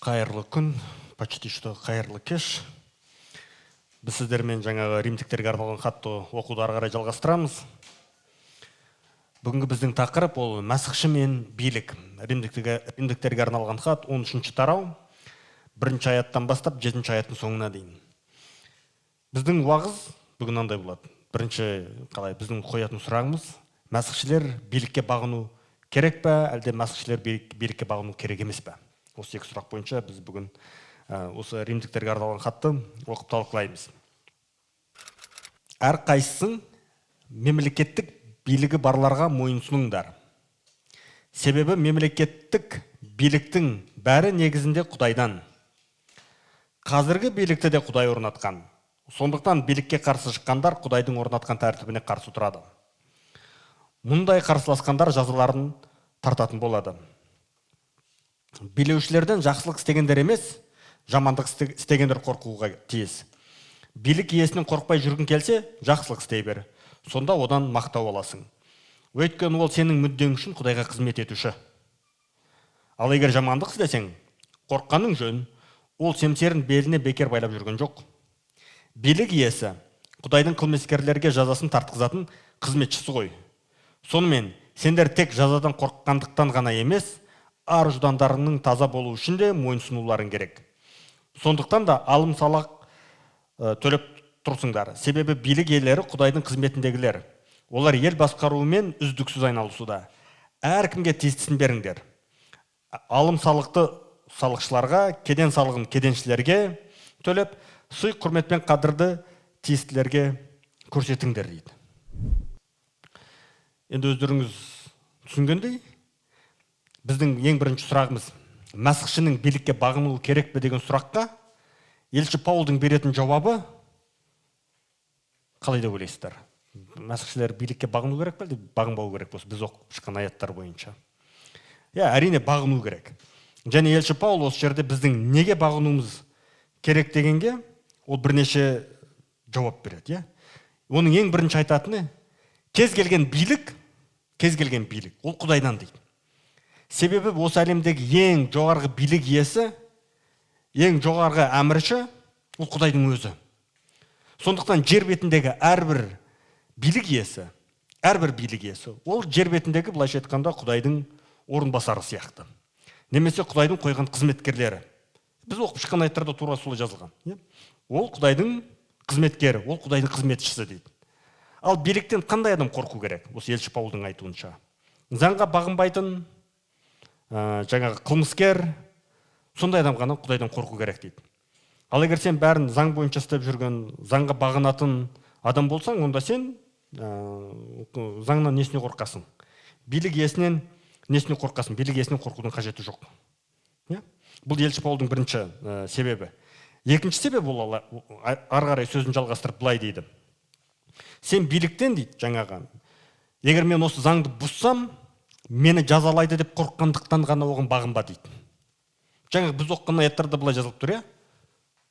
Қайырлы күн, почти что қайырлы кеш. Біз сіздермен жаңағы римдіктерге арналған хатты оқуды ары қарай жалғастырамыз. Бүгінгі біздің тақырып ол мәсіхші мен билік. Римдіктерге арналған хат 13-ші тарау, 1-ші аяттан бастап 7-ші аяттың соңына дейін. Біздің уағыз бүгін мынандай болады. Бірінші біздің қоятын сұрағымыз: мәсіхшілер билікке бағыну керек пе, әлде мәсіхшілер билікке бағыну керек емес пе? Осы екі сұрақ бойынша біз бүгін осы римдіктерге арналған хатты оқып талқылаймыз. Әрқайсысын мемлекеттік билігі барларға мойынсұныңдар. Себебі мемлекеттік биліктің бәрі негізінде Құдайдан. Қазіргі билікті де Құдай орнатқан. Сондықтан билікке қарсы шыққандар Құдайдың орнатқан тәртібіне қарсы тұрады. Мұндай қарсыласқандар жазаларын тартатын болады. Билеушілерден жақсылық істегендер емес, жамандық істегендер қорқуға тиіс. Билік иесінен қорқпай жүргің келсе, жақсылық істей бер. Сонда одан мақтау аласың. Өйткені ол сенің мүддең үшін Құдайға қызмет етуші. Ал егер жамандық істесең, қорыққаның жөн, ол семсерін беліне бекер байлап жүрген жоқ. Билік иесі Құдайдың қылмыскерлерге жазасын тартқызатын қызметшісі ғой. Сонымен сендер тек жазадан қорыққандықтан ғана емес, ар-ждандарының таза болу үшін де мойынсұнуларың керек. Сондықтан да алым салық төлеп тұрсыңдар. Себебі билік иелері Құдайдың қызметіндегілер. Олар ел басқаруымен үздіксіз айналысуда. Әркімге тиістісін беріңдер. Алым салықты салықшыларға, кеден салығын кеденшілерге төлеп, сый құрмет пен қадірді тиістілерге көрсетіңдер дейді. Енді өздеріңіз түсінгендей, біздің ең бірінші сұрағымыз: мәсіхшінің билікке бағынуы керек пе деген сұраққа елші Паулдың беретін жауабы қалай деп ойлайсыздар? Мәсіхшілер билікке бағыну керек пе, бағынбау керек болса, біз оқып шыққан аяттар бойынша? Әрине бағыну керек. Және елші Паул осы жерде біздің неге бағынуымыз керек дегенге ол бірнеше жауап береді. Оның ең бірінші айтатыны: кез келген билік ол Құдайдан дейді. Себебі осы әлемдегі ең жоғарғы билік иесі, ең жоғарғы әмірші ол Құдайдың өзі. Сондықтан жер бетіндегі әрбір билік иесі ол жер бетіндегі, былайша айтқанда, Құдайдың орынбасары сияқты. Немесе Құдайдың қойған қызметкерлері. Біз оқып шыққан аяттарда тура солай жазылған. Ол Құдайдың қызметкері, ол Құдайдың қызметшісі дейді. Ал биліктен қандай адам қорқу керек? Осы елші Паулдың айтуынша. Заңға бағынбайтын, жаңағы қылмыскер, сондай адам ғана Құдайдан қорқу керек дейді. Ал егер сен бәрін заң бойынша істеп жүрген, заңға бағынатын адам болсаң, онда сен заңнан несіне қорқасың? Билік иесінен несіне қорқасың? Билік иесінен қорқудың қажеті жоқ. Бұл елші Паулдың бірінші себебі. Екінші себеп ол ары қарай сөзін жалғастырып былай дейді: сен биліктен дейді, жаңағы, егер мен осы заңды бұзсам, мені жазалайды деп қорыққандықтан ғана оған бағынба дейді. Жаңағы біз оқыған аяттарда былай жазылып тұр,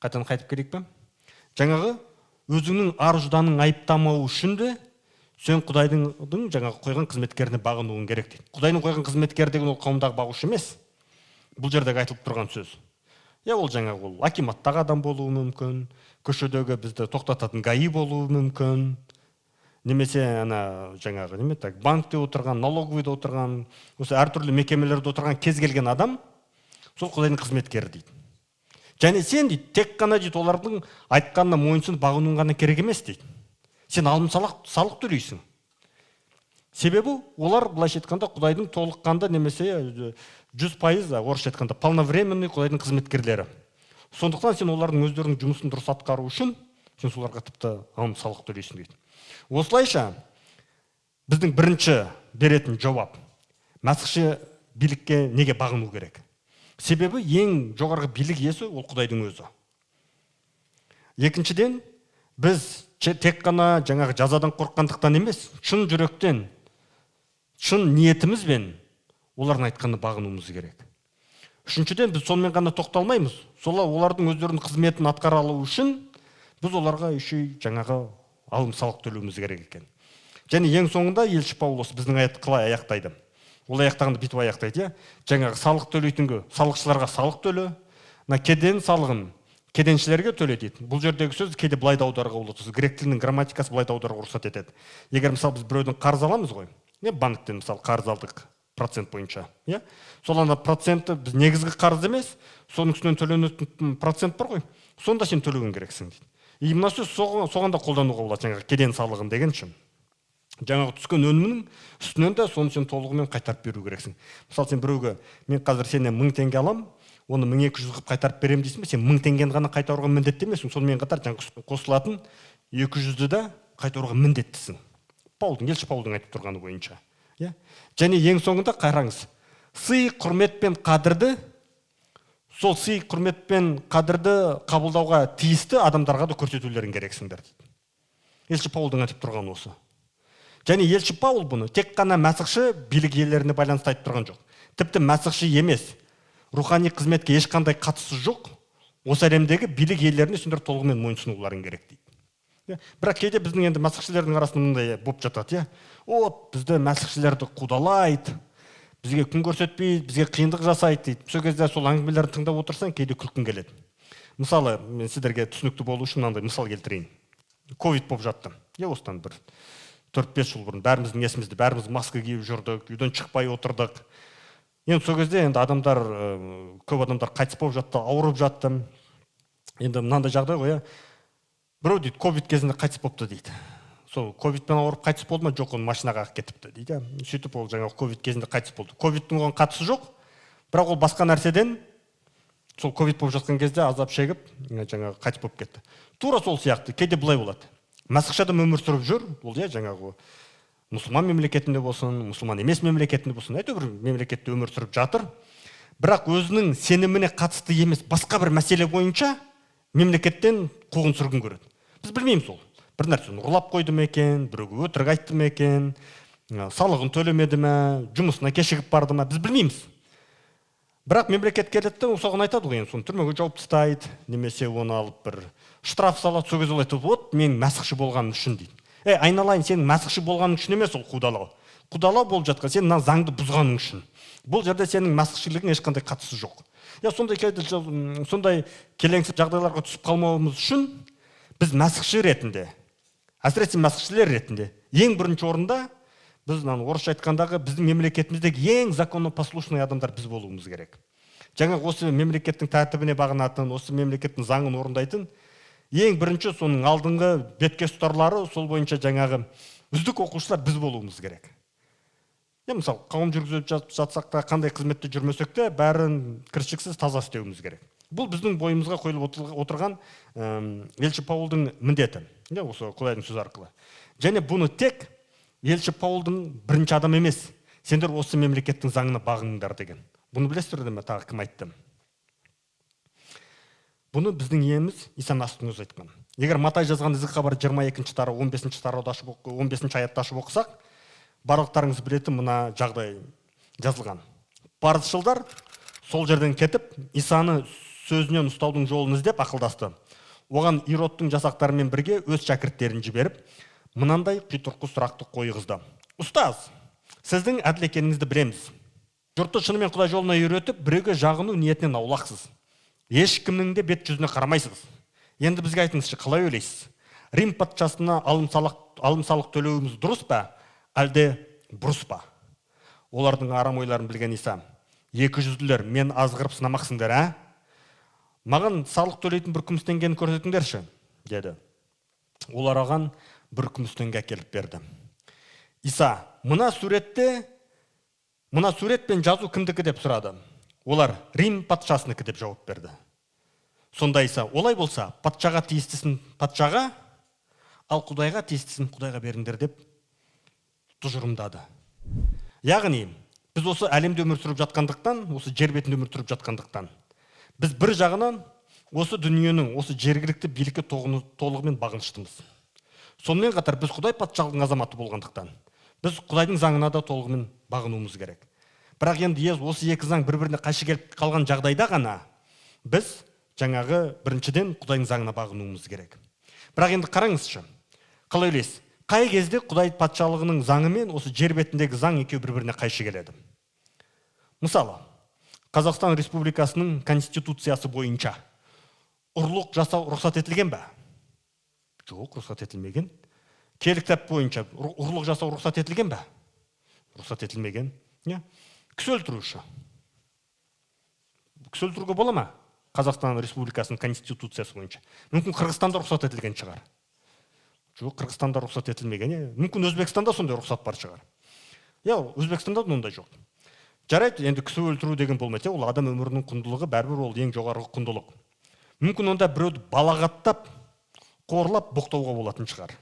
қайтадан қайтып келейік пе? Жаңағы өзіңнің ар-жданың айыптамауы үшін де сен Құдайдың жаңағы қойған қызметкеріне бағынуың керек дейді. Құдайдың қойған қызметкері деген ол қауымдағы бағушы емес. Бұл жердегі айтылып тұрған сөз. Ол жаңағы ол акиматтағы адам болуы мүмкін, көшедегі бізді тоқтататын гаи болуы мүмкін, немесе жаңағы банкте отырған, налоговыйда отырған, осы әртүрлі мекемелерде отырған кез келген адам сол Құдайдың қызметкері дейді. Және сен дейді, тек қана дейді, олардың айтқанына мойынсұнып бағынуың ғана керек емес дейді. Сен алым салық төлейсің. Себебі олар, былайша айтқанда, Құдайдың толыққанды, немесе 100%, орысша айтқанда, полновременный Құдайдың қызметкерлері. Сондықтан сен олардың өздерінің жұмысын дұрыс атқару үшін сен соларға тіпті алым салық төлейсің дейді. Осылайша біздің бірінші беретін жауап: мәсіхші билікке неге бағыну керек? Себебі ең жоғарғы билік иесі ол Құдайдың өзі. Екіншіден, біз тек қана жаңағы жазадан қорыққандықтан емес, шын жүректен, шын ниетімізбен олардың айтқанына бағынуымыз керек. Үшіншіден, біз сонымен ғана тоқталмаймыз. Олардың өздерінің қызметін атқара алу үшін біз оларға еще жаңағы алым салық төлеуіміз керек екен. Және ең соңында елші Паул біздің аятты қалай аяқтайды? Ол аяқтағанда бүйтіп аяқтайды, жаңағы салық төлейтінге салықшыларға салық төле, мына кеден салығын кеденшілерге төле дейді. Бұл жердегі сөз кейде былай да аударуға болады. Грек тілінің грамматикасы былай да аударуға рұқсат етеді. Егер мысалы біз біреуден қарыз аламыз ғой, банктен мысалы қарыз алдық процент бойынша, сол ана процентті біз негізгі қарыз емес, соның үстінен төленетін процент бар ғой, сонда сен төлеуің керексің дейді. И мына сөз соған да қолдануға болады, жаңағы кеден салығын деген үшін. Жаңағы түскен өнімнің үстінен де соны сен толығымен қайтарып беру керексің. Мысалы сен біреуге, мен қазір сенен 1000 теңге алам, оны 1200 қылып қайтарып беремін дейсің бе, сен 1000 теңгені ғана қайтаруға міндетті емессің, сонымен қатар жаңағы қосылатын 200-ді де қайтаруға міндеттісің. Елші Паулдың айтып тұрғаны бойынша. Және ең соңында қараңыз, сый, құрмет пен қадірді, сол сый, құрмет пен қадірді қабылдауға тиісті адамдарға да көрсетулерің керексіңдер дейді. Елші Паулдың айтып тұрғаны осы. Және елші Паул бұны тек қана мәсіхші билік иелеріне байланысты айтып тұрған жоқ. Тіпті мәсіхші емес, рухани қызметке ешқандай қатысы жоқ, осы әлемдегі билік иелеріне сендер толығымен мойынсынуларың керек дейді. Бірақ кейде біздің енді мәсіхшілердің арасында мындай болып жатады, бізді мәсіхшілерді қудалайды, бізге күн көрсетпейді, бізге қиындық жасайды дейді. Сол кезде сол әңгімелерді тыңдап отырсаң, кейде күлкің келеді. Мысалы, мен сіздерге түсінікті болу үшін мынандай мысал келтірейін. Ковид болып жатты. Осыдан бір 4-5 жыл бұрын бәріміздің есімізде, бәріміз маска киіп жүрдік, үйден шықпай отырдық. Енді сол кезде енді адамдар, көп адамдар қайтыс болып жатты, ауырып жатты. Енді мынандай жағдай ғой, біреу дейді, ковид кезінде қайтыс болыпты дейді. Сол ковидпен ауырып қайтыс болды ма, жоқ, оны машинаға кетіпті дейді. Сөйтіп ол жаңағы ковид кезінде қайтыс болды. Ковидтің оған қатысы жоқ, бірақ ол басқа нәрседен сол ковид болып жатқан кезде азап шегіп, жаңағы қайтыс болып кетті. Тура сол сияқты, кейде былай болады. Мәсіхші адам өмір сүріп жүр, ол жаңағы мұсылман мемлекетінде болсын, мұсылман емес мемлекетінде болсын, әйтеуір мемлекетте өмір сүріп жатыр. Бірақ өзінің сеніміне қатысты емес, басқа бір мәселе бойынша мемлекеттен қуғын сүргін көреді. Біз білмейміз ол. Бір нәрсені ұрлап қойды ма екен, біреуге өтірік айтты ма екен, салығын төлемеді ме, жұмысына кешігіп барды ма, біз білмейміз. Бірақ мемлекет келеді, соған айтады ғой, соны түрмеге жауып тастайды, немесе оны алып бір штраф салады, сол кезде айтады, мен мәсіхші болғаным үшін дейді. Айналайын, сенің мәсіхші болғаның үшін емес ол қудалау. Қудалау болып жатқан, сен мына заңды бұзғаның үшін. Бұл жерде сенің мәсіхшілігің ешқандай қатысы жоқ. Сондай келеңсіз жағдайларға түсіп қалмауымыз үшін біз мәсіхші ретінде, әсіресе мәсіхшілер ретінде, ең бірінші орында біз орысша айтқандағы біздің мемлекетіміздегі ең законопослушный адамдар біз болуымыз керек. Жаңа осы мемлекеттің тәртібіне бағынатын, осы мемлекеттің заңын орындайтын ең бірінші соның алдыңғы бетке ұстарлары, сол бойынша жаңағы үздік оқушылар біз болуымыз керек. Мысалы, қауым жүргізіп жатсақ та, қандай қызметте жүрмесек те, бәрін кіршіксіз таза істеуіміз керек. Бұл біздің бойымызға қойылып отырған елші Паулдың міндеті, осы Құдайдың сөзі арқылы. Және бұны тек елші Паулдың бірінші адам емес, сендер осы мемлекеттің заңына бағыныңдар деген. Бұны білесіздер ме, тағы кім айтты? Бұны біздің иеміз Иса Насыптың өзі айтқан. Егер Матай жазған ізгі хабар 22-ші тары 15-ші аятты ашып оқысақ, барлықтарыңыз білетін мына жағдай жазылған. Парызшылдар сол жерден кетіп, Исаны сөзінен ұстаудың жолын іздеп ақылдасты. Оған Иродтың жасақтарымен бірге өз шәкірттерін жіберіп, мынандай құйтырқы сұрақты қойғызды. Ұстаз, сіздің әділ екеніңізді білеміз. Жұртты шынымен Құдай жолына үйретіп, біреуге жағыну ниетінен аулақсыз. Ешкімнің де бет жүзіне қарамайсыз. Енді бізге айтыңызшы, қалай ойлайсыз? Рим патшасына алым салық төлеуіміз дұрыс па, әлде бұрыс па? Олардың арам ойларын білген Иса, 200-лер, мен азғырып сынамақсыңдар, Маған салық төлейтін бір күміс теңгені көрсетіңдерші, деді. Олар оған бір күміс теңге әкеліп берді. Иса, мына суретпен жазу кімдікі деп сұрады. Олар Рим патшасынікі деп жауап берді. Сонда Иса, олай болса, патшаға тиістісін патшаға, ал Құдайға тиістісін Құдайға беріңдер деп тұжырымдады. Яғни, біз осы әлемде өмір сүріп жатқандықтан, осы жер бетінде өмір сүріп жатқандықтан, біз бір жағынан осы дүниенің, осы жергілікті билікке толығымен бағыныштымыз. Сонымен қатар біз Құдай патшалығының азаматы болғандықтан, біз Құдайдың заңына да толығымен бағынуымыз керек. Бірақ енді осы екі заң бір-біріне қайшы келіп қалған жағдайда ғана біз жаңағы біріншіден Құдайдың заңына бағынуымыз керек. Бірақ енді қараңызшы, қалай ойлайсыз? Қай кезде Құдай патшалығының заңы мен осы жер бетіндегі заң екеуі бір-біріне қайшы келеді? Мысалы, Қазақстан Республикасының Конституциясы бойынша ұрлық жасау рұқсат етілген бе? Жоқ, рұқсат етілмеген. Киелі кітап бойынша ұрлық жасау рұқсат етілген бе? Рұқсат етілмеген. Кісі өлтіруші. Кісі өлтіруге бола ма? Қазақстан Республикасының Конституциясы бойынша. Мүмкін Қырғызстанда рұқсат етілген шығар. Жоқ, Қырғызстанда рұқсат етілмеген. Мүмкін Өзбекстанда сондай рұқсат бар шығар. Өзбекстанда ондай жоқ. Жарайды, енді кісі өлтіру деген болмайды. Ол адам өмірінің құндылығы, бәрібір ол ең жоғарғы құндылық. Мүмкін онда біреуді балағаттап, қорлап, боқтауға болатын шығар.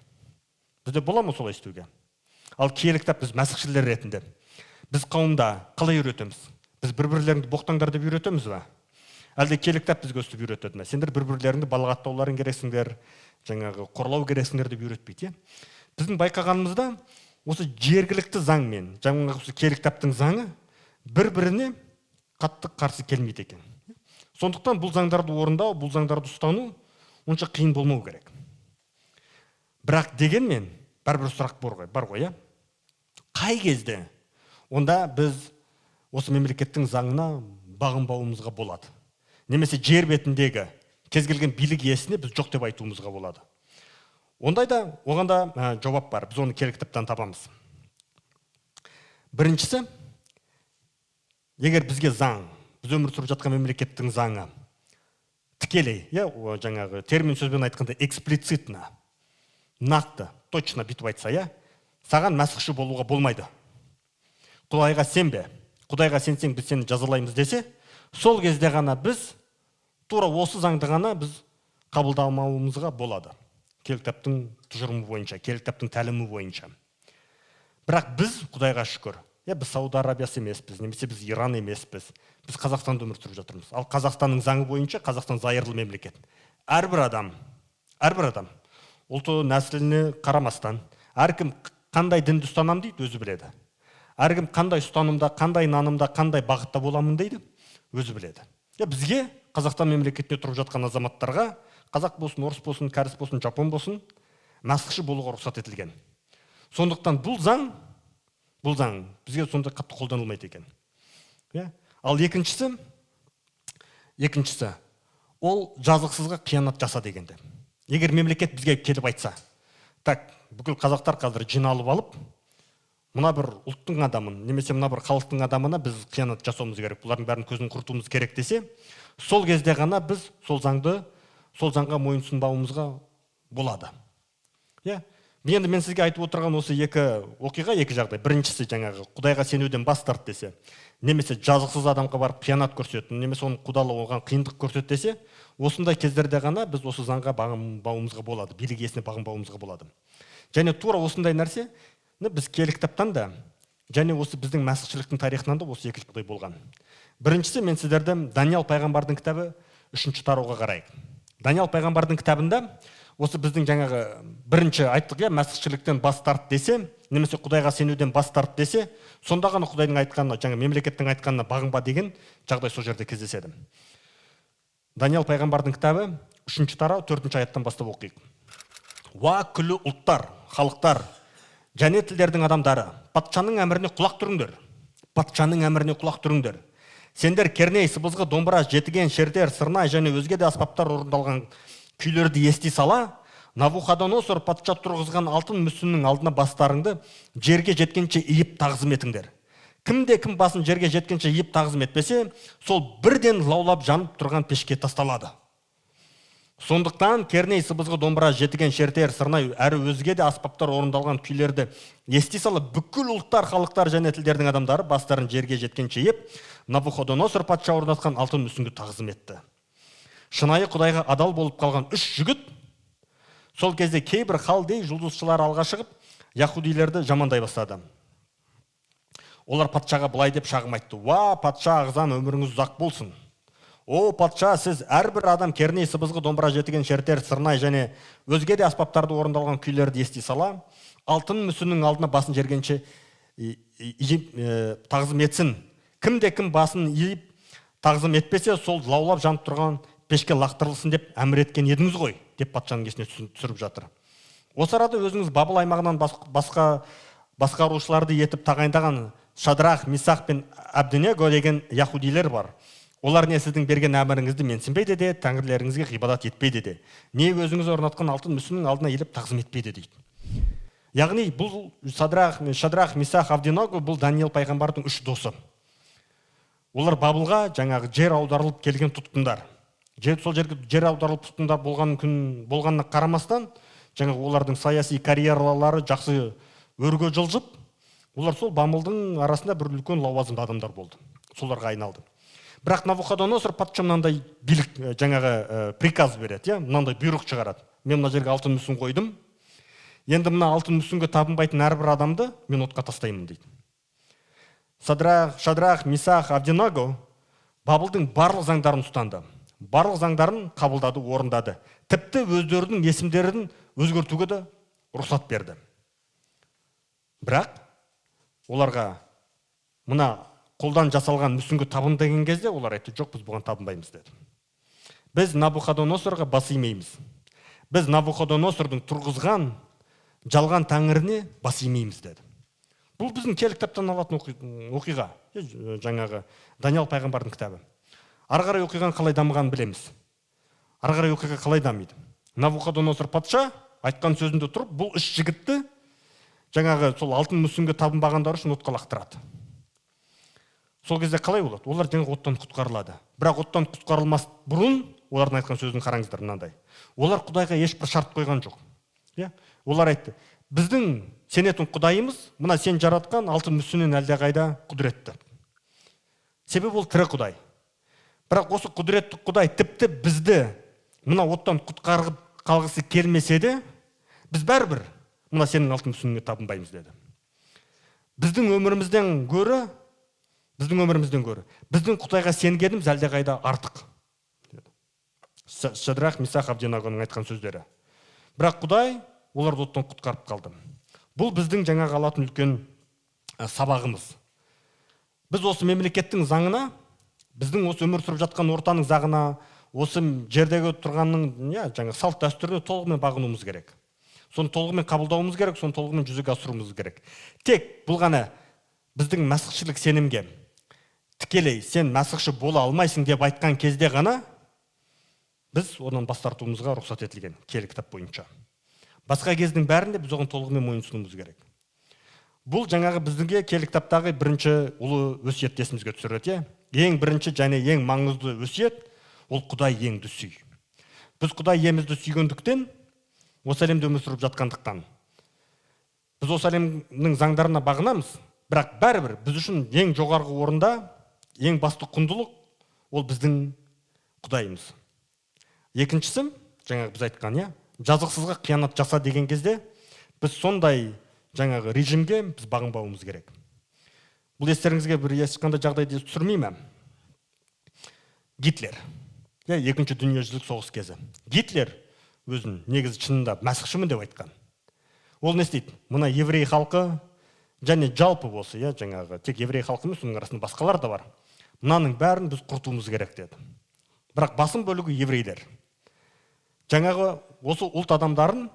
Бізде бола ма солай істеуге? Ал киелі кітап біз мәсіхшілер ретінде, біз қауымда қалай үйретеміз? Біз бір-бірлеріңді боқтаңдар деп үйретеміз бе? Әлде киелі кітап бізге өстіп үйретеді ме? Сендер бір-бірлеріңді балағаттауларың керексіңдер, жаңағы қорлау керексіңдер деп үйретпейді. Біздің байқағанымызда осы жергілікті заң мен жаңағы осы киелі кітаптың заңы бір-біріне қатты қарсы келмейді екен. Сондықтан бұл заңдарды орындау, бұл заңдарды ұстану онша қиын болмау керек. Бірақ дегенмен бәрібір сұрақ бар ғой, қай кезде онда біз осы мемлекеттің заңына бағынбауымызға болады? Немесе жер бетіндегі кез келген билік иесіне біз жоқ деп айтуымызға болады. Ондайда оғанда жауап бар. Біз оны киелі кітаптан табамыз. Біріншісі, егер бізге заң, біз өмір сүріп жатқан мемлекеттің заңы тікелей, жаңағы термин сөзбен айтқанда эксплицитно, нақты, точно бүйтіп айтса, саған мәсіхші болуға болмайды. Құдайға сенбе, Құдайға сенсең біз сені жазалаймыз десе, сол кезде ғана біз тура осы заңды ғана біз қабылдамауымызға болады. Киелі кітаптың тұжырымы бойынша, киелі кітаптың тәлімі бойынша. Бірақ біз, Құдайға шүкір, біз Сауд Арабиясы емеспіз, немесе біз Иран емеспіз. Біз Қазақстанда өмір сүріп жатырмыз. Ал Қазақстанның заңы бойынша Қазақстан зайырлы мемлекет. Әрбір адам, ұлты нәсіліне қарамастан, әркім қандай дінді ұстанам дейді, өзі біледі. Әркім қандай ұстанымда, қандай нанымда, қандай бағытта боламын дейді, өзі біледі. Бізге Қазақстан мемлекетіне тұрып жатқан азаматтарға, қазақ болсын, орыс болсын, кәріс болсын, жапон болсын, мәсіхші болуға рұқсат етілген. Сондықтан бұл заң бізге сондай қатты қолданылмайды екен. Ал екіншісі, ол жазықсызға қиянат жаса дегенде. Егер мемлекет бізге келіп айтса, бүкіл қазақтар қазір жиналып алып, мына бір ұлттың адамын, немесе мына бір халықтың адамына біз қиянат жасауымыз керек, бұлардың бәрін көзін құртуымыз керек десе, сол кезде ғана біз сол заңға мойынсұнбауымызға болады. Енді мен сізге айтып отырған осы екі оқиға, екі жағдай. Біріншісі жаңағы Құдайға сенуден бас тарт десе, немесе жазықсыз адамға барып қиянат көрсетті, немесе оның құдалы оған қиындық көрсетті десе, осындай кездерде ғана біз осы заңға бағынбауымызға болады, билік иесіне бағынбауымызға болады. Және тура осындай нәрсе біз киелі кітаптан да, және осы біздің мәсіхшіліктің тарихынан да осы екі жағдай болған. Біріншісі, мен сіздерді Даниял пайғамбардың кітабы 3-ші тарауға қарайық. Даниял пайғамбардың кітабында осы біздің жаңағы бірінші айттық, мәсіхшіліктен бас тарт десе, немесе Құдайға сенуден бас тарт десе, сонда ғана Құдайдың айтқанына, жаңа мемлекеттің айтқанына бағынба деген жағдай сол жерде кездеседі. Даниял пайғамбардың кітабы 3-ші тарау 4-ші аяттан бастап оқиық. Уа күллі ұлттар, халықтар, және тілдердің адамдары, патшаның әміріне құлақ тұрыңдар. Патшаның әміріне құлақ тұрыңдар. Сендер керней, сыбызғы, домбыра, жетіген, шертер, сырнай және өзге де аспаптар орындалған күйлерді ести сала, Навуходоносор патша тұрғызған алтын мүсіннің алдына бастарыңды жерге жеткенше иіп тағзым етіңдер. Кім басын жерге жеткенше иіп тағзым етпесе, сол бірден лаулап жанып тұрған пешке тасталады. Сондықтан керней, сыбызғы, домбыра, жетіген, шертер, сырнай әрі өзге де аспаптар орындалған күйлерді ести сала, бүкіл ұлттар, халықтар және тілдердің адамдары бастарын жерге жеткенше иіп, Навуходоносор патша орнатқан алтын мүсінге тағзым етті. Шынайы Құдайға адал болып қалған 3 жігіт сол кезде кейбір халдей жұлдызшылар алға шығып, яһудилерді жамандай бастады. Олар патшаға былай деп шағым айтты: "Уа, патша ағзам, өміріңіз ұзақ болсын. О, патша, сіз әрбір адам керней, сыбызғы, домбыра, жетіген, шертер, сырнай және өзге де аспаптарды орындалған күйлерді ести сала, алтын мүсіннің алдына басын жергенше тағзым етсін. Кім басын иіп тағзым етпесе, сол лаулап жанып тұрған пешке лақтырылсын деп әмір еткен едіңіз ғой", деп патшаның есіне түсіріп жатыр. Осы арада өзіңіз Бабыл аймағынан басқарушыларды етіп тағайындаған Шадрах, Мисах пен Абденего деген яхудилер бар. Олар не сіздің берген әміріңізді менсінбейді де, тәңірлеріңізге ғибадат етпейді де, не өзіңіз орнатқан алтын мүсіннің алдына еліп тағзым етпейді дейді. Яғни бұл Шадрах, Мисах, Абденего бұл Даниил пайғамбардың 3 досы. Олар Бабылға жаңағы жер аударылып келген тұтқындар. Сол жерге жер аударылып тұтқындар болғанына қарамастан, жаңағы олардың саяси карьералары жақсы өрге жылжып, олар сол Бабылдың арасында бір үлкен лауазымды адамдар болды. Соларға айналды. Бірақ Навуходоносор патша мынандай билік жаңағы приказ береді, мынандай бұйрық шығарады. Мен мына жерге алтын мүсін қойдым. Енді мына алтын мүсінге табынбайтын әрбір адамды мен отқа тастаймын дейді. Шадрах, Мисах, Абденего Бабылдың барлық заңдарын ұстанды. Барлық заңдарын қабылдады, орындады. Тіпті өздерінің есімдерін өзгертуге де рұқсат берді. Бірақ оларға мына қолдан жасалған мүсінге табын деген кезде олар айтты, жоқ, біз бұған табынбаймыз деді. Біз Навуходоносорға бас имейміз. Біз Навуходоносордың тұрғызған жалған тәңіріне бас имейміз деді. Бұл біздің киелі кітаптан алатын оқиға. Жаңағы Даниил пайғамбардың кітабы. Ары қарай оқиған қалай дамығанын білеміз. Ары қарай оқиға қалай дамиды. Навуходоносор патша айтқан сөзінде тұрып, бұл 3 жігітті жаңағы сол алтын мүсінге табынбағандар үшін отқа лақтырады. Сол кезде қалай болады? Олар жаңағы оттан құтқарылады. Бірақ оттан құтқарылмас бұрын олардың айтқан сөзін қараңыздар мынандай. Олар Құдайға ешбір шарт қойған жоқ. Олар айтты, біздің сенетін Құдайымыз мына сен жаратқан алтын мүсіннен әлдеқайда құдіретті. Себебі ол тірі Құдай. Бірақ осы құдіретті Құдай тіпті бізді мына оттан құтқарып қалғысы келмесе де, біз бәрібір мына сенің алтын мүсініңе табынбаймыз деді. Біздің өмірімізден гөрі біздің Құдайға сенгеніміз әлдеқайда артық. Шадрах, Мисах, Абденегоның айтқан сөздері. Бірақ Құдай оларды оттан құтқарып қалды. Бұл біздің жаңағы алатын үлкен сабағымыз. Біз осы мемлекеттің заңына, біздің осы өмір сүріп жатқан ортаның заңына, осы жердегі тұрғанның жаңағы салт дәстүріне толығымен бағынуымыз керек. Соны толығымен қабылдауымыз керек, соны толығымен жүзеге асыруымыз керек. Тек бұл ғана біздің мәсіхшілік сенімге тікелей сен мәсіхші бола алмайсың деп айтқан кезде ғана біз онан бас тартуымызға рұқсат етілген киелі кітап бойынша. Басқа кездің бәрінде біз оған толығымен мойынсұнуымыз керек. Бұл жаңағы біздіңге киелі кітаптағы бірінші ұлы өсиет есімізге түсіреді. Ең бірінші және ең маңызды өсиет ол Құдай иеңді сүй. Біз Құдай иемізді сүйгендіктен, осы әлемде өмір сүріп жатқандықтан, біз осы әлемнің заңдарына бағынамыз, бірақ бәрібір біз үшін ең жоғарғы орында, ең басты құндылық ол біздің Құдайымыз. Екіншісі, жаңағы біз айтқан, жазықсызға қиянат жаса деген кезде, біз сондай жаңағы режимге біз бағынбауымыз керек. Бұл естеріңізге бір ешқандай жағдайды түсірмей ме? Гитлер. Екінші дүниежүзілік соғыс кезі. Гитлер өзін негізі шынында мәсіхшімін деп айтқан. Ол не істейді? Мына еврей халқы және жалпы болсы, жаңағы тек еврей халқы емес, соның арасында басқалар да бар. Мынаның бәрін біз құртуымыз керек деді. Бірақ басым бөлігі еврейлер. Жаңағы осы ұлт адамдарын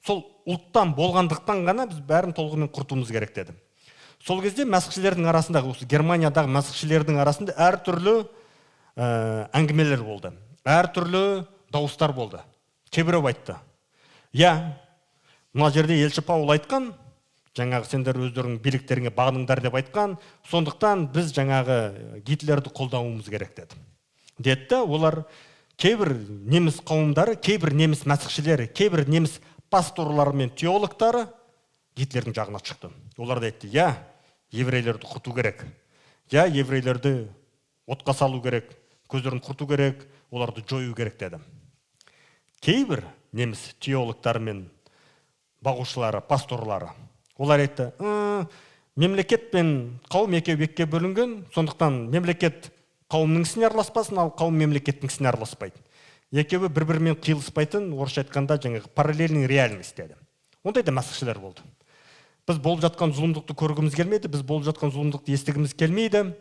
сол ұлттан болғандықтан ғана біз бәрін толығымен құртуымыз керек деді. Сол кезде мәсіхшілердің арасында, осы Германиядағы мәсіхшілердің арасында әртүрлі әңгімелер болды. Әртүрлі дауыстар болды. Кейбіреу айтты, мына жерде елші Паул айтқан, жаңағы сендер өздерің биліктеріңе бағыныңдар деп айтқан, сондықтан біз жаңағы Гитлерді қолдауымыз керек деді. Деді, олар кейбір неміс қауымдары, кейбір неміс мәсіхшілері, кейбір неміс пасторлары мен теологтары Гитлердің жағына шықты. Олар да айтты, еврейлерді құрту керек. Еврейлерді отқа салу керек, көздерін құрту керек, оларды жою керек деді. Кейбір неміс теологтары мен бағушылары, пасторлары олар айтты, мемлекет пен қауым екеуге бөлінген, сондықтан мемлекет қауымның ісіне араласпасын, ал қауым мемлекеттің ісіне араласпайды. Екеуі бір-бірімен қиылыспайтын, орысша айтқанда жаңағы параллельный реальность деді. Ондай да мәсіхшілер болды. Біз болып жатқан зұлымдықты көргіміз келмейді, біз болып жатқан зұлымдықты естігіміз келмейді.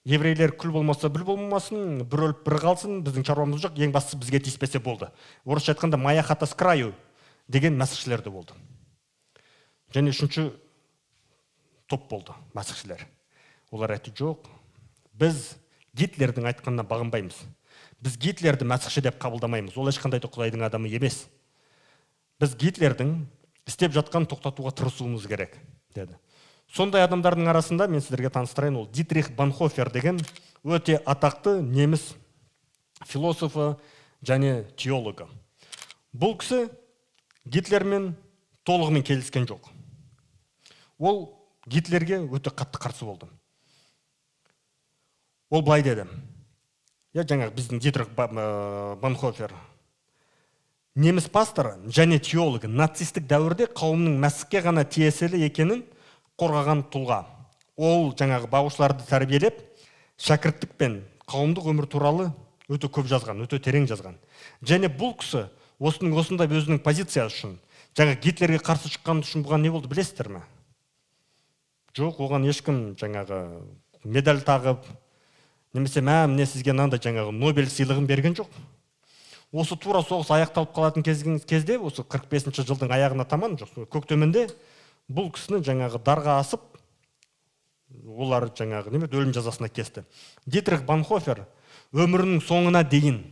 Еврейлер күл болмаса бүл болмасын, бір өліп бір қалсын, біздің шаруамыз жоқ, ең бастысы бізге тиіспесе болды. Орысша айтқанда моя хата с краю деген мәсіхшілер де болды. Және үшінші топ болды мәсіхшілер. Олар айтты, жоқ, біз Гитлердің айтқанына бағынбаймыз. Біз Гитлерді мәсіхші деп қабылдамаймыз. Ол ешқандай да Құдайдың адамы емес. Біз Гитлердің істеп жатқан тоқтатуға тырысуымыз керек, деді. Сондай адамдардың арасында мен сіздерге таныстырайын, ол Дитрих Банхофер деген өте атақты неміс философы және теологы. Бұл кісі Гитлермен толығымен келіскен жоқ. Ол Гитлерге өте қатты қарсы болды. Ол былай деді. Жаңағы біздің Дитрих Банхофер неміс пасторы және теологы нацистік дәуірде қауымның мәсіхке ғана тиесілі екенін қорғаған тұлға. Ол жаңағы бағушыларды тәрбиелеп, шәкірттік пен қауымдық өмір туралы өте көп жазған, өте терең жазған. Және бұл кісі осындай өзінің позициясы үшін, жаңа Гитлерге қарсы шыққан үшін бұған не болды, білесіздер ме? Жоқ, оған ешкім жаңағы медаль тағып, немесе міне сізге мынандай жаңағы Нобель сыйлығын берген жоқ. Осы тура соғыс аяқталып қалатын кезде, осы 45-ші жылдың аяғына таман, көктемінде бұл кісіні жаңағы дарға асып, олар жаңағы өлім жазасына кесті. Дитрих Банхофер өмірінің соңына дейін,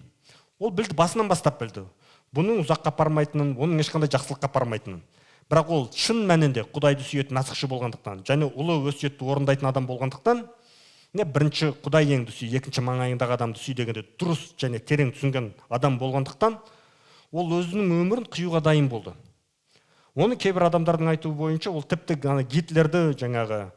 ол білді, басынан бастап білді, бұның ұзаққа апармайтынын, оның ешқандай жақсылыққа апармайтынын. Бірақ ол шын мәнінде Құдайды сүйетін мәсіхші болғандықтан, және ұлы өсиетті орындайтын адам болғандықтан, бірінші Құдай еңді сүй, екінші маңайындағы адамды сүй дегенде дұрыс және терең түсінген адам болғандықтан, ол өзінің өмірін қиюға дайын болды. Оны кейбір адамдардың айтуы бойынша, ол тіпті Гитлерді жаңағы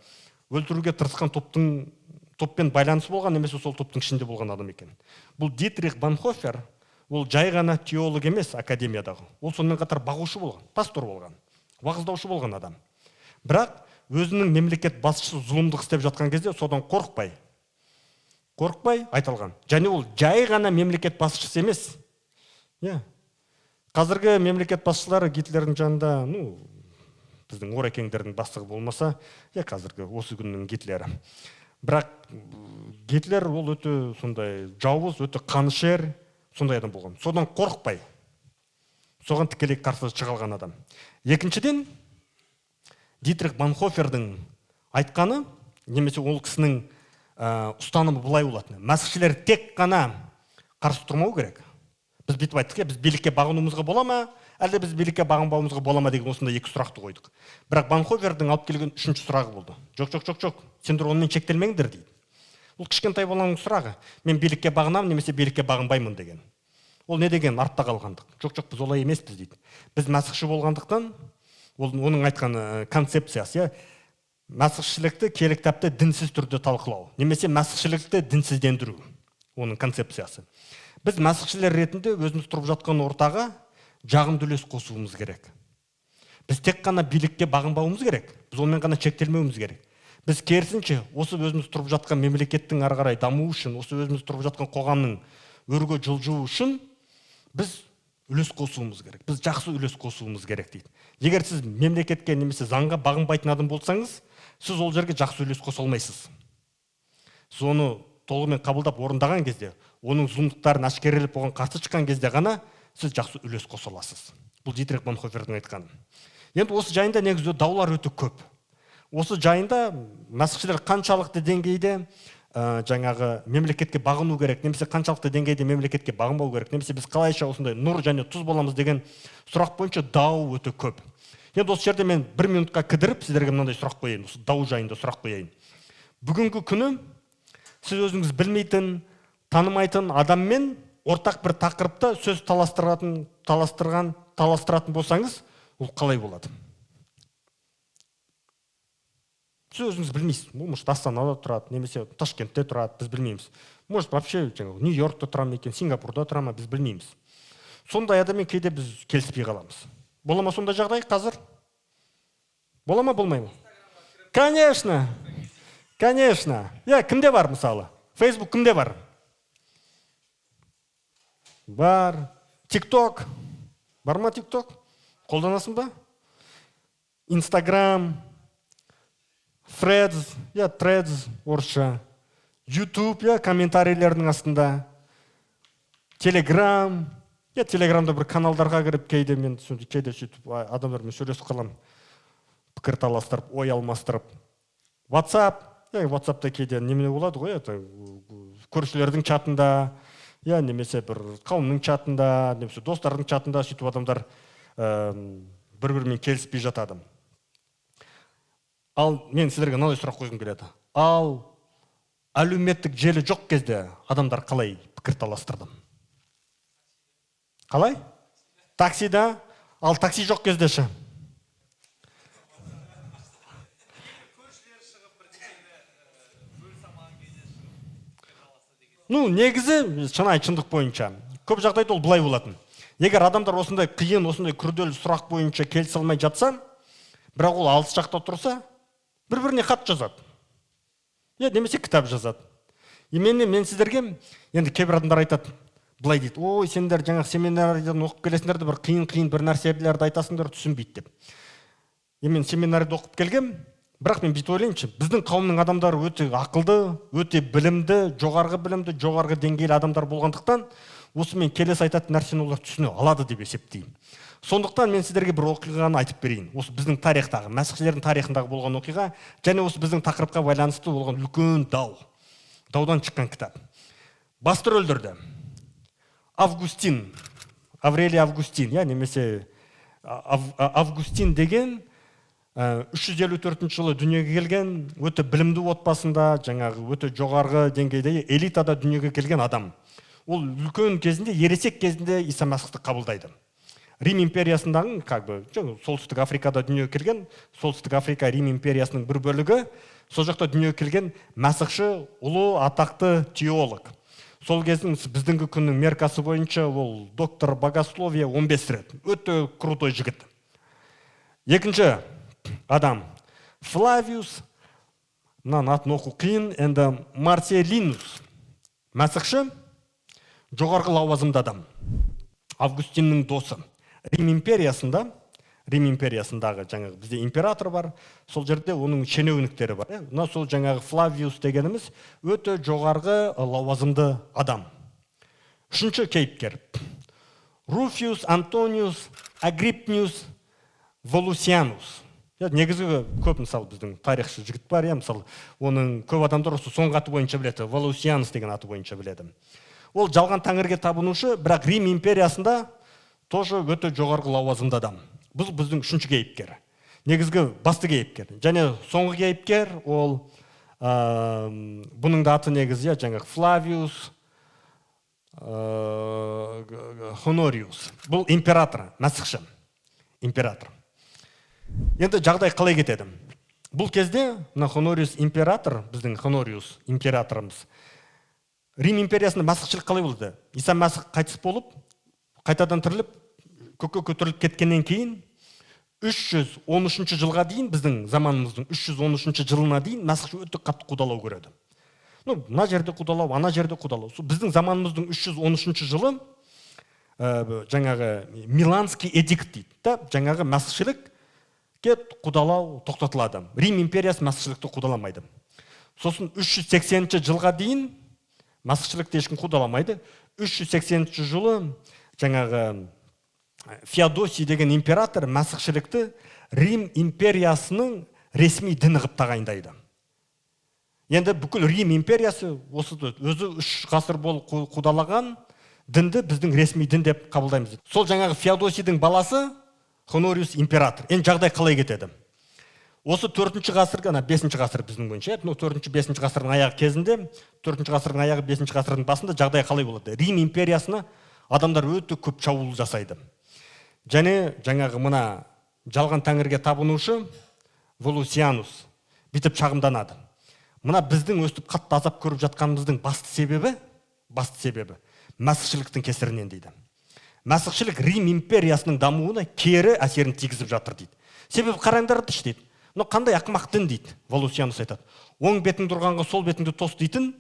өлтіруге тырысқан топпен байланысы болған, немесе сол топтың ішінде болған адам екен. Бұл Дитрих Банхофер, ол жай ғана теолог емес академиядағы. Ол сонымен қатар бағушы болған, пастор болған, уағыздаушы болған адам. Бірақ өзінің мемлекет басшысы зұлымдық істеп жатқан кезде содан қорықпай айтылған. Және ол жай ғана мемлекет басшысы емес. Қазіргі мемлекет басшылары Гитлердің жанында, біздің Орекеңдердің бастығы болмаса, қазіргі осы күннің Гитлері. Бірақ Гитлер ол өте сондай жауыз, өте қанішер, сондай адам болған. Содан қорықпай, соған тікелей қарсы шығалған адам. Екіншіден, Дитрих Банхофердің айтқаны, немесе ол кісінің ұстанымы былай болатын. Мәсіхшілер тек қана қарсы тұрмау керек. Біз бүйтіп айттық, біз билікке бағынуымызға бола ма, әлде біз билікке бағынбауымызға бола ма деген осындай екі сұрақты қойдық. Бірақ Банхофердің алып келген үшінші сұрағы болды. Жоқ, сендер онымен шектелмеңдер дейді. Ол кішкентай баланың сұрағы. Мен билікке бағынамын, немесе билікке бағынбаймын деген. Ол не деген? Артта қалғандық. Жоқ, біз олай емеспіз дейді. Біз мәсіхші болғандықтан, оның айтқан концепциясы, мәсіхшілікті киелі кітапта дінсіз түрде талқылау, немесе мәсіхшілікті дінсіздендіру, оның концепциясы. Біз мәсіхшілер ретінде өзіміз тұрып жатқан ортаға жағымды үлес қосуымыз керек. Біз тек қана билікке бағынбауымыз керек. Біз онымен ғана шектелмеуіміз керек. Біз керісінше, осы өзіміз тұрып жатқан мемлекеттің ары қарай дамуы үшін, осы өзіміз тұрып жатқан қоғамның өрге жылжуы үшін біз үлес қосуымыз керек. Біз жақсы үлес қосуымыз керек дейді. Егер сіз мемлекетке немесе заңға бағынбайтын адам болсаңыз, сіз ол жерге жақсы үлес қоса алмайсыз. Сіз оны толығымен қабылдап орындаған кезде, оның зұлымдықтарын әшкерелеп оған қарсы шыққан кезде ғана сіз жақсы үлес қоса аласыз. Бұл Дитрих Банхофердің айтқаны. Енді осы жайында негізі даулар өте көп. Осы жайында мәсіхшілер қаншалықты деңгейде жаңағы мемлекетке бағыну керек, немесе қаншалықты деңгейде мемлекетке бағынбау керек, немесе біз қалайша осындай нұр және тұз боламыз деген сұрақ бойынша дау өте көп. Енді осы жерде мен 1 минутқа кідіріп сіздерге мынандай сұрақ қояйын, осы дау жайында сұрақ қояйын. Бүгінгі күні сіз өзіңіз білмейтін, танымайтын адаммен ортақ бір тақырыпта сөз таластыратын болсаңыз, ол қалай болады? Сіз өзіңіз білмейсіз. Может, Астанада тұрады, немесе Ташкентте тұрады, біз білмейміз. Может, вообще Нью-Йоркта тұра ма екен, Сингапурда тұра ма, біз білмейміз. Сондай адаммен кейде біз келіспей қаламыз. Бола ма сондай жағдай қазір? Бола ма, болмай ма? Конечно. Кімде бар мысалы? Facebook кімде бар? Бар. TikTok. Бар ма TikTok? Қолданасың ба? Instagram. Threads, орысша. YouTube, комментарийлердің астында. Telegram. Телеграмда бір каналдарға кіріп, кейде сөйтіп адамдармен сөйлесіп қалам. Пікір таластырып, ой алмастырып. WhatsApp, WhatsAppта кейде немене болады ғой, көршілердің чатында, немесе бір қауымның чатында, немесе достардың чатында сөйтіп адамдар бір-бірімен келіспей жатады. Ал мен сіздерге мынандай сұрақ қойғым келеді. Ал әлеуметтік желі жоқ кезде адамдар қалай пікір таластырды? Қалай? Таксида, ал такси жоқ кезде ше? Негізі шындық бойынша көп жағдайда ол былай болатын. Егер адамдар осындай қиын, осындай күрделі сұрақ бойынша келісе алмай жатса, бірақ ол алыс жақта тұрса, бір-біріне хат жазады. Немесе кітап жазады. Мен сіздерге, енді кейбір адамдар айтады, былай дейді: ой, сендер жаңағы семинариядан оқып келесіңдер, бір қиын бір нәрселерді айтасыңдар, түсінбейді деп. Мен семинарияда оқып келгем, бірақ мен бүйтіп ойлаймыншы, біздің қауымның адамдары өте ақылды, өте білімді, жоғарғы деңгейлі адамдар болғандықтан, осы мен келесі айтатын нәрсені олар түсіне алады деп есептеймін. Сондықтан мен сіздерге бір оқиғаны айтып берейін. Осы біздің тарихтағы, мәсіхшілердің тарихындағы болған оқиға, және осы біздің тақырыпқа байланысты болған үлкен даудан шыққан кітап. Басты рөлдерді Аврелий Августин, немесе Августин деген 354 жылы дүниеге келген, өте білімді отбасында, жаңағы өте жоғарғы деңгейде элитада дүниеге келген адам. Ол үлкен кезінде, ересек кезінде Иса Мәсіхті қабылдайды. Рим империясындағы, солтүстік Африкада дүниеге келген, солтүстік Африка Рим империясының бір бөлігі, сол жақта дүниеге келген мәсіхші, ұлы, атақты теолог. Сол кездің біздіңгі күннің меркасы бойынша ол доктор богословия 15 рет. Өте крутой жігіт. Екінші адам Флавиус, атын оқу қиын, енді Марселинус. Мәсіхші, жоғарғы лауазымды адам. Августиннің досы. Рим империясындағы жаңағы бізде император бар, сол жерде оның шенеуніктері бар. Сол жаңағы Флавиус дегеніміз өте жоғарғы лауазымды адам. Үшінші кейіпкер Руфиус Антониус Агриппиус Волусианус. Негізгі көп, мысалы, біздің тарихшы жігіт бар, мысалы, оның көп адамдар осы соңғы аты бойынша біледі, Волусианус деген аты бойынша біледі. Ол жалған тәңірге табынушы, бірақ Рим империясында тоже өте жоғарғы лауазымды адам. Бұл біздің үшінші кейіпкер. Негізгі басты кейіпкер. Және соңғы кейіпкер ол бұның да аты негізі жаңағы Флавиус Хонориус. Бұл император, мәсіхші император. Енді жағдай қалай кетеді? Бұл кезде Хонориус император, біздің Хонориус императорымыз, Рим империясында мәсіхшілік қалай болды? Иса Мәсіх қайтыс болып, қайтадан тіріліп, көкке көтеріліп кеткеннен кейін 313 жылға дейін, біздің заманымыздың 313 жылына дейін мәсіхші өте қатты қудалау көреді. Мына жерде қудалау, ана жерде қудалау. Біздің заманымыздың 313 жылы жаңағы Миланский эдикт дейді. Жаңағы мәсіхшілікке қудалау тоқтатылады. Рим империясы мәсіхшілікті қудаламайды. Сосын 380 жылға дейін мәсіхшілікті ешкім қудаламайды. 380 жылы жаңағы Феодосий деген император мәсіхшілікті Рим империясының ресми діні қылып тағайындайды. Енді бүкіл Рим империясы өзі 3 ғасыр болып қудалаған дінді біздің ресми дін деп қабылдаймыз. Сол жаңағы Феодосийдің баласы Хонориус император. Енді жағдай қалай кетеді? Осы 4-ші ғасыр, 5-ші ғасыр біздің бойынша, 4-5-ші ғасырдың аяғы кезінде, 4-ші ғасырдың аяғы, 5-ші ғасырдың басында жағдай қалай болады? Рим империясына адамдар өте көп шабуыл жасайды. Және жаңағы мына жалған тәңірге табынушы Волусианус бүйтіп шағымданады. Мына біздің өстіп қатты азап көріп жатқанымыздың басты себебі мәсіхшіліктің кесірінен дейді. Мәсіхшілік Рим империясының дамуына кері әсерін тигізіп жатыр дейді. Себебі қараңдар дейді. Қандай ақымақ дін дейді, Волусианус айтады. Оң бетің тұрғанға сол бетіңді тос дейтін,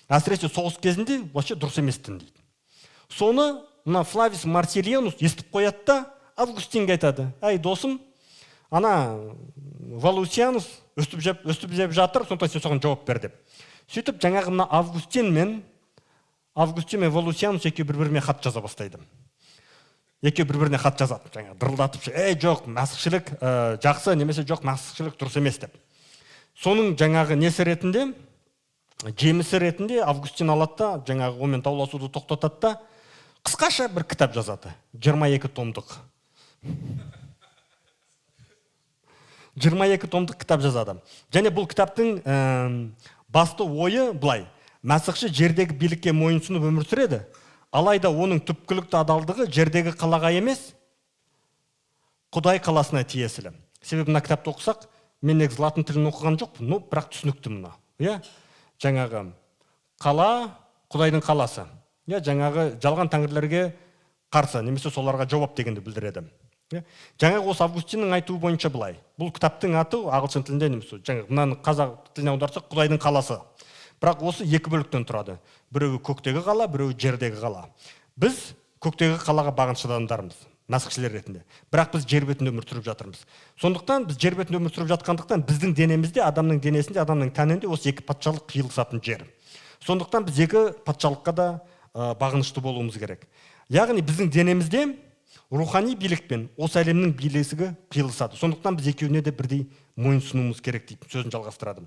әсіресе соғыс кезінде вообще дұрыс емес дін дейді. Соны Флавиус Марселинус естіп қояды да Августинге айтады: "Ай, досым, ана Волусианус өстіп жеп жатыр, сондықтан сен соған жауап бер" деп. Сөйтіп жаңағы мына Августин мен Волусианус екеуі бір-біріне хат жаза бастайды. Екеуі бір-біріне хат жазады, жаңағы дырылдатып, жоқ, мәсіхшілік жақсы, немесе жоқ, мәсіхшілік дұрыс емес деп. соның жаңағы несі ретінде, жемісі ретінде Августин алады да, жаңағы онымен дауласуды тоқтатады да, қысқаша бір кітап жазады. 22 томдық. 22 томдық кітап жазады. Және бұл кітаптың басты ойы былай: Мәсіхші жердегі билікке мойынсұнып өмір сүреді, алайда оның түпкілікті адалдығы жердегі қалаға емес, Құдай қаласына тиесілі. Себебі мына кітапты оқысақ, мен негізі латын тілін оқыған жоқпын, бірақ түсінікті мына. Жаңағы қала Құдайдың қаласы. Жаңағы жалған тәңірлерге қарсы, немесе соларға жауап дегенді білдіреді. Жаңағы осы Августиннің айтуы бойынша былай: бұл кітаптың аты ағылшын тілінде, немесе жаңағы мынаны қазақ тіліне аударсақ Құдайдың қаласы. Бірақ осы екі бөліктен тұрады. Біреуі көктегі қала, біреуі жердегі қала. Біз көктегі қалаға бағынышты адамдармыз, мәсіхшілер ретінде. Бірақ біз жер бетінде өмір сүріп жатырмыз. Сондықтан біз жер бетінде өмір сүріп жатқандықтан біздің денемізде, адамның денесінде, адамның тәнінде осы екі патшалық қиылысатын жер. Сондықтан біз екі патшалыққа да бағынышты болуымыз керек. Яғни біздің денемізде рухани билік пен осы әлемнің билігі қиылысады. Сондықтан біз екеуіне де бірдей мойынсынуымыз керек дейді, сөзін жалғастырады.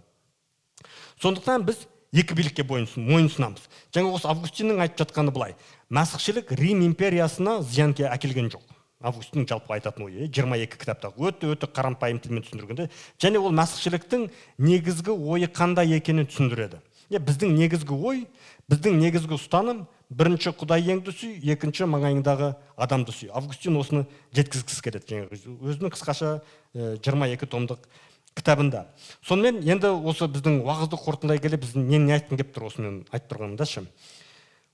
Сондықтан біз екі билікке мойынсынамыз. Жаңа осы Августиннің айтып жатқаны былай: Мәсіхшілік Рим империясына зиян әкелген жоқ. Августиннің жалпы айтатын ойы 22 кітапта өте қарапайым тілмен түсіндіргенде, және ол мәсіхшіліктің негізгі ойы қандай екенін түсіндіреді. Біздің негізгі ой, біздің негізгі ұстаным: бірінші Құдай еңді сүй, екінші маңайыңдағы адамды сүй. Августин осыны жеткізгісі келеді өзінің қысқаша 22 томдық кітабында. Сонымен енді осы біздің уағызды қорытындылай келе біз не айтқым келіп тұр осымен айтып тұрғанымда.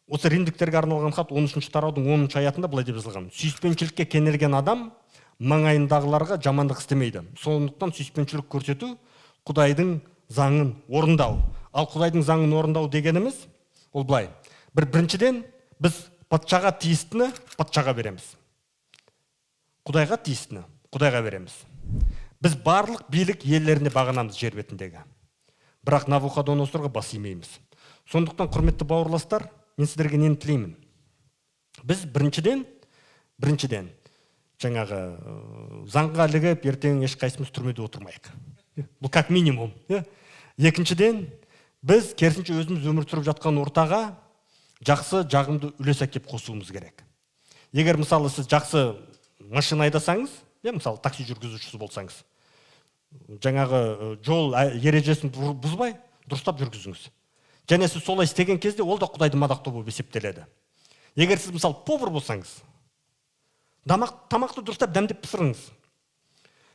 Осы римдіктерге арналған хат 13-ші тараудың 10-ші аятында былай деп жазылған: сүйіспеншілікке кенелген адам маңайындағыларға жамандық істемейді. Сондықтан сүйіспеншілік көрсету Құдайдың заңын орындау. Ал Құдайдың заңын орындау дегеніміз ол былай: біріншіден біз патшаға тиістіні патшаға береміз. Құдайға тиістіні Құдайға береміз. Біз барлық билік иелеріне бағынамыз жер бетіндегі. Бірақ Навуходоносорға бас имейміз. Сондықтан, құрметті бауырластар, мен сіздерге нені тілеймін? Біз біріншіден жаңағы заңға ілігіп, ертең ешқайсымыз түрмеде отырмайық. Бұл как минимум. Екіншіден, біз керісінше өзіміз өмір сүріп жатқан ортаға жақсы, жағымды үлес әкеп қосуымыз керек. Егер мысалы сіз жақсы машина айдасаңыз, мысалы такси жүргізушісі болсаңыз, жаңағы жол ережесін бұзбай, дұрыстап жүргізіңіз. Және сіз солай істеген кезде ол да Құдайды мадақтау болып есептеледі. Егер сіз мысалы повар болсаңыз, тамақты дұрыстап дәмдеп пісіріңіз.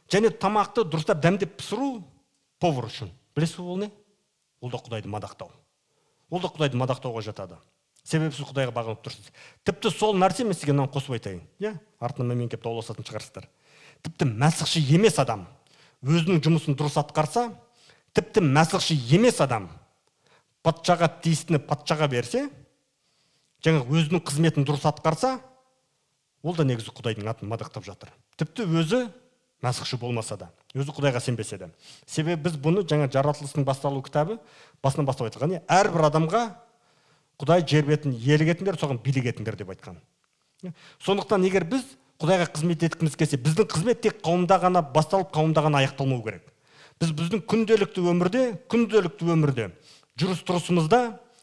Және тамақты дұрыстап дәмдеп пісіру повар үшін. Білесіз ол не? Ол да Құдайды мадақтау. Ол да Құдайды мадақтауға жатады. Себебі сіз Құдайға бағынып тұрсыз. Тіпті сол нәрсе мен сізге қосып айтайын. Артынан мен келіп дауласатын шығарсыздар. Тіпті мәсіхші емес адам өзінің жұмысын дұрыс атқарса, тіпті мәсіхші емес адам патшаға тиістіні патшаға берсе, жаңа өзінің қызметін дұрыс атқарса, ол да негізі Құдайдың атын мадақтап жатыр. Тіпті өзі мәсіхші болмаса да, өзі Құдайға сенбесе де. Себебі біз бұны жаңа жаратылыстың басталу кітабы басынан бастап айтылған. Әрбір адамға Құдай жер бетін иелік етіңдер, соған билік етіңдер деп айтқан. Сондықтан егер біз Құдайға қызмет еткіміз келсе, біздің қызмет тек қауымда ғана басталып, қауымда ғана аяқталмау керек. Біз біздің күнделікті өмірде, жүріс-тұрысымызда,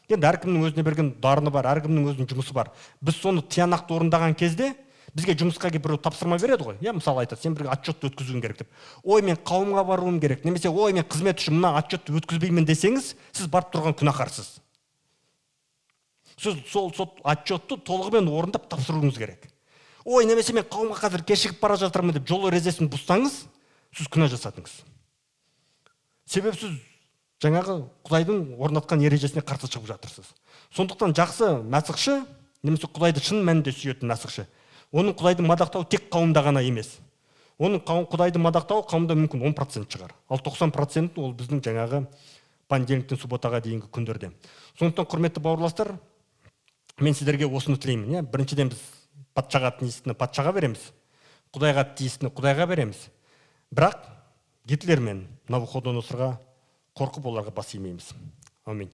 енді әркімнің өзіне берген дарыны бар, әркімнің өзінің жұмысы бар. Біз соны тиянақты орындаған кезде, бізге жұмысқа келіп біреу тапсырма береді ғой. Мысалы айтады, сен бір отчетты өткізуің керек деп. Ой, мен қауымға баруым керек, немесе ой, мен қызмет үшін мына отчетты өткізбеймін десеңіз, сіз барып тұрған күнәһарсыз. Сіз сол отчетты толығымен орындап тапсыруыңыз керек. Ой, немесе мен қауымға қазір кешігіп бара жатырмын деп жол ережесін бұзсаңыз, сіз күнә жасадыңыз. Себебі сіз жаңағы Құдайдың орнатқан ережесіне қарсы шығып жатырсыз. Сондықтан жақсы мәсіхші, немесе Құдайды шын мәнінде сүйетін мәсіхші, оның Құдайды мадақтау тек қауымда ғана емес. Оның Құдайды мадақтау қауымда мүмкін 10% шығар. Ал 90% ол біздің жаңағы понедельниктен субботаға дейінгі күндерде. Сондықтан, құрметті бауырластар, мен сіздерге осыны тілеймін. Біріншіден біз патшаға тиістіні патшаға береміз, Құдайға тиістіні Құдайға береміз. Бірақ Гитлер мен Навуходоносорға қорқып оларға бас имейміз. Амин.